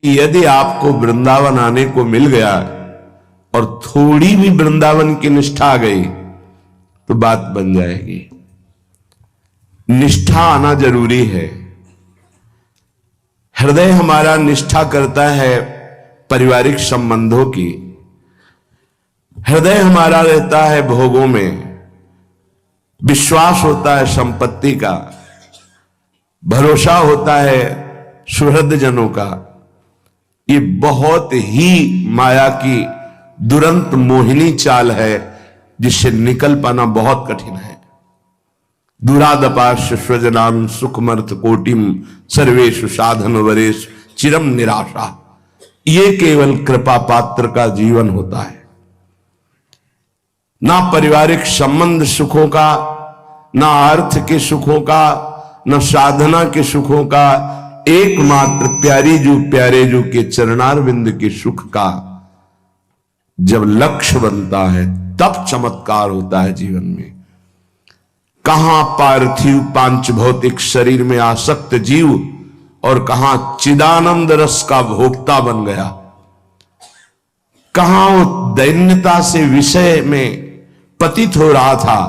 यदि आपको वृंदावन आने को मिल गया और थोड़ी भी वृंदावन की निष्ठा आ गई तो बात बन जाएगी। निष्ठा आना जरूरी है। हृदय हमारा निष्ठा करता है पारिवारिक संबंधों की, हृदय हमारा रहता है भोगों में, विश्वास होता है संपत्ति का, भरोसा होता है सुहृद जनों का। ये बहुत ही माया की दुरंत मोहिनी चाल है जिससे निकल पाना बहुत कठिन है। दुरादपाश स्वजनाम सुखमर्थ कोटिम सर्वेशु साधन वरेश चिरम निराशा। ये केवल कृपा पात्र का जीवन होता है। ना पारिवारिक संबंध सुखों का, ना अर्थ के सुखों का, न साधना के सुखों का, एकमात्र प्यारे जो के चरणारविंद के सुख का जब लक्ष्य बनता है तब चमत्कार होता है जीवन में। कहां पार्थिव पांच भौतिक शरीर में आसक्त जीव और कहां चिदानंद रस का भोक्ता बन गया, कहां वो दैन्यता से विषय में पतित हो रहा था,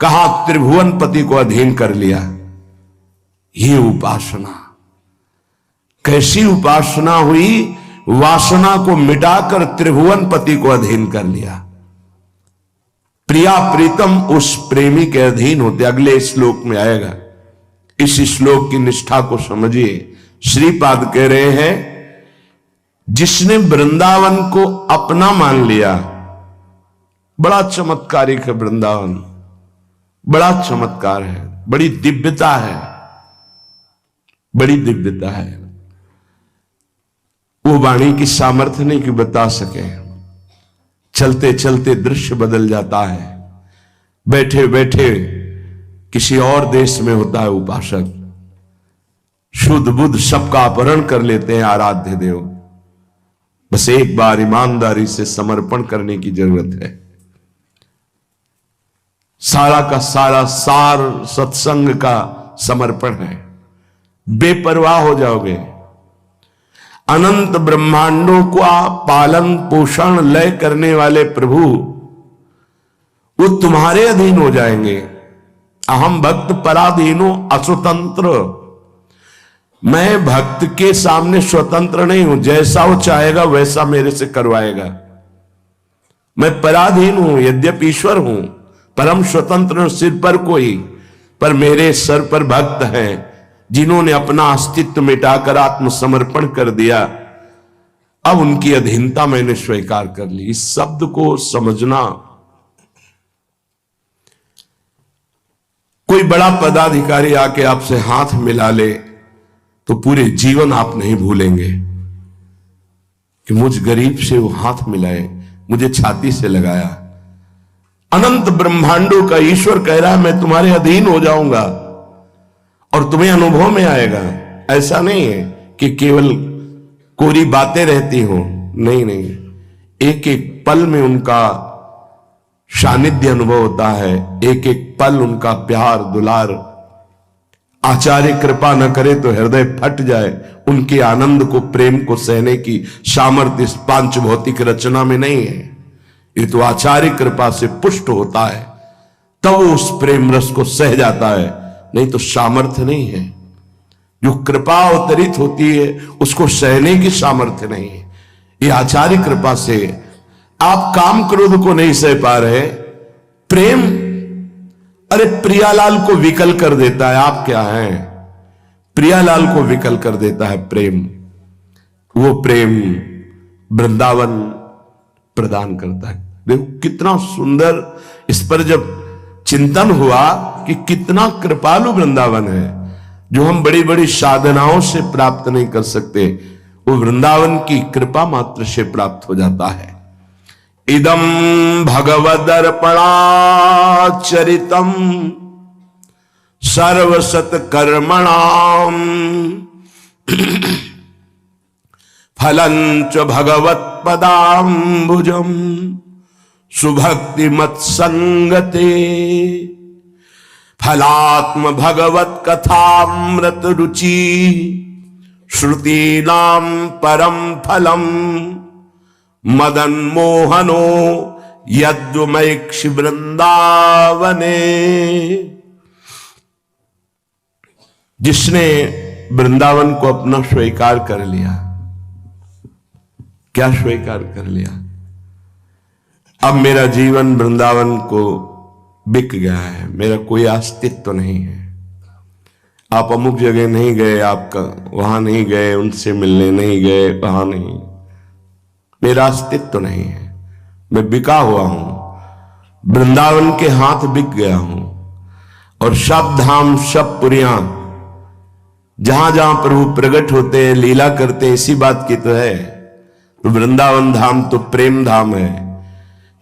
कहां त्रिभुवन पति को अधीन कर लिया। ये उपासना कैसी उपासना हुई? वासना को मिटाकर त्रिभुवन पति को अधीन कर लिया। प्रिया प्रीतम उस प्रेमी के अधीन होते। अगले श्लोक में आएगा। इस श्लोक की निष्ठा को समझिए। श्रीपाद कह रहे हैं जिसने वृंदावन को अपना मान लिया, बड़ा चमत्कारिक है वृंदावन, बड़ा चमत्कार है, बड़ी दिव्यता है, बड़ी दिव्यता है। वो वाणी की सामर्थ्य नहीं कि बता सके। चलते चलते दृश्य बदल जाता है। बैठे बैठे किसी और देश में होता है उपासक, शुद्ध बुद्ध सबका अपहरण कर लेते हैं आराध्य देव। बस एक बार ईमानदारी से समर्पण करने की जरूरत है। सारा का सारा सार सत्संग का समर्पण है। बेपरवाह हो जाओगे। अनंत ब्रह्मांडों का पालन पोषण लय करने वाले प्रभु वो तुम्हारे अधीन हो जाएंगे। अहम भक्त पराधीनो अस्वतंत्र। मैं भक्त के सामने स्वतंत्र नहीं हूं, जैसा वो चाहेगा वैसा मेरे से करवाएगा। मैं पराधीन हूं, यद्यपि ईश्वर हूं, परम स्वतंत्र सिर पर कोई, पर मेरे सर पर भक्त हैं जिन्होंने अपना अस्तित्व मिटाकर आत्मसमर्पण कर दिया। अब उनकी अधीनता मैंने स्वीकार कर ली। इस शब्द को समझना। कोई बड़ा पदाधिकारी आके आपसे हाथ मिला ले तो पूरे जीवन आप नहीं भूलेंगे कि मुझ गरीब से वो हाथ मिलाए, मुझे छाती से लगाया। अनंत ब्रह्मांडों का ईश्वर कह रहा है मैं तुम्हारे अधीन हो जाऊंगा और तुम्हें अनुभव में आएगा। ऐसा नहीं है कि केवल कोरी बातें रहती हो, नहीं नहीं, एक एक पल में उनका सानिध्य अनुभव होता है। एक एक पल उनका प्यार दुलार। आचार्य कृपा न करे तो हृदय फट जाए। उनके आनंद को, प्रेम को सहने की सामर्थ्य इस पांच भौतिक रचना में नहीं है। ये तो आचार्य कृपा से पुष्ट होता है, तब वो उस प्रेम रस को सह जाता है, नहीं तो सामर्थ्य नहीं है। जो कृपा अवतरित होती है उसको सहने की सामर्थ्य नहीं है। ये आचार्य कृपा से आप काम क्रोध को नहीं सह पा रहे, प्रेम, अरे प्रियालाल को विकल कर देता है। आप क्या हैं? प्रियालाल को विकल कर देता है प्रेम। वो प्रेम वृंदावन प्रदान करता है। देखो कितना सुंदर। इस पर जब चिंतन हुआ कि कितना कृपालु वृंदावन है, जो हम बड़ी बड़ी साधनाओं से प्राप्त नहीं कर सकते, वो वृंदावन की कृपा मात्र से प्राप्त हो जाता है। इदम भगवदर्पणाचरितम सर्वसत कर्मणाम फलंच भगवत पदाम्बुजम सुभक्ति मत्संगते फलात्म भगवत कथामृत रुचि श्रुतीनाम परम फलम मदन मोहनो यद्वमैक्षि वृंदावने। जिसने वृंदावन को अपना स्वीकार कर लिया, क्या स्वीकार कर लिया? अब मेरा जीवन वृंदावन को बिक गया है, मेरा कोई अस्तित्व तो नहीं है। आप अमुक जगह नहीं गए, आपका वहां नहीं गए, उनसे मिलने नहीं गए, वहां नहीं, मेरा अस्तित्व तो नहीं है, मैं बिका हुआ हूं, वृंदावन के हाथ बिक गया हूं। और सब धाम सब पुरियां जहां जहां प्रभु प्रकट होते हैं, लीला करते हैं, इसी बात की तो है। तो वृंदावन धाम तो प्रेम धाम है,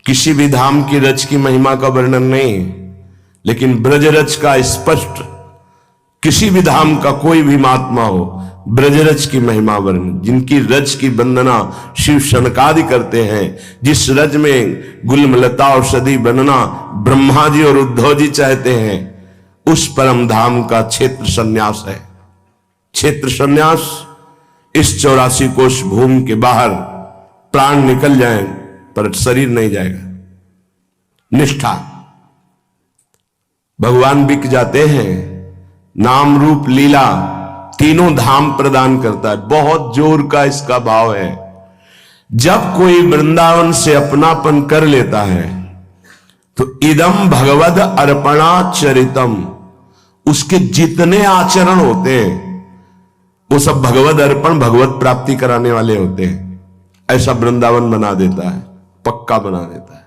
किसी भी धाम की रच की महिमा का वर्णन नहीं, लेकिन ब्रज रच का स्पष्ट, किसी भी धाम का कोई भी महात्मा हो, ब्रजरज की महिमा वर्णन, जिनकी रज की वंदना शिव शनकादि करते हैं, जिस रज में गुलमलता औषधि बनना ब्रह्मा जी और उद्धव जी चाहते हैं, उस परम धाम का क्षेत्र संन्यास है। क्षेत्र संन्यास, इस 84 कोश भूमि के बाहर प्राण निकल जाए पर शरीर नहीं जाएगा। निष्ठा, भगवान बिक जाते हैं, नाम रूप लीला तीनों धाम प्रदान करता है। बहुत जोर का इसका भाव है। जब कोई वृंदावन से अपनापन कर लेता है तो इदम भगवद अर्पणा चरितम, उसके जितने आचरण होते हैं वो सब भगवद अर्पण, भगवत प्राप्ति कराने वाले होते हैं। ऐसा वृंदावन बना देता है, पक्का बना देता है।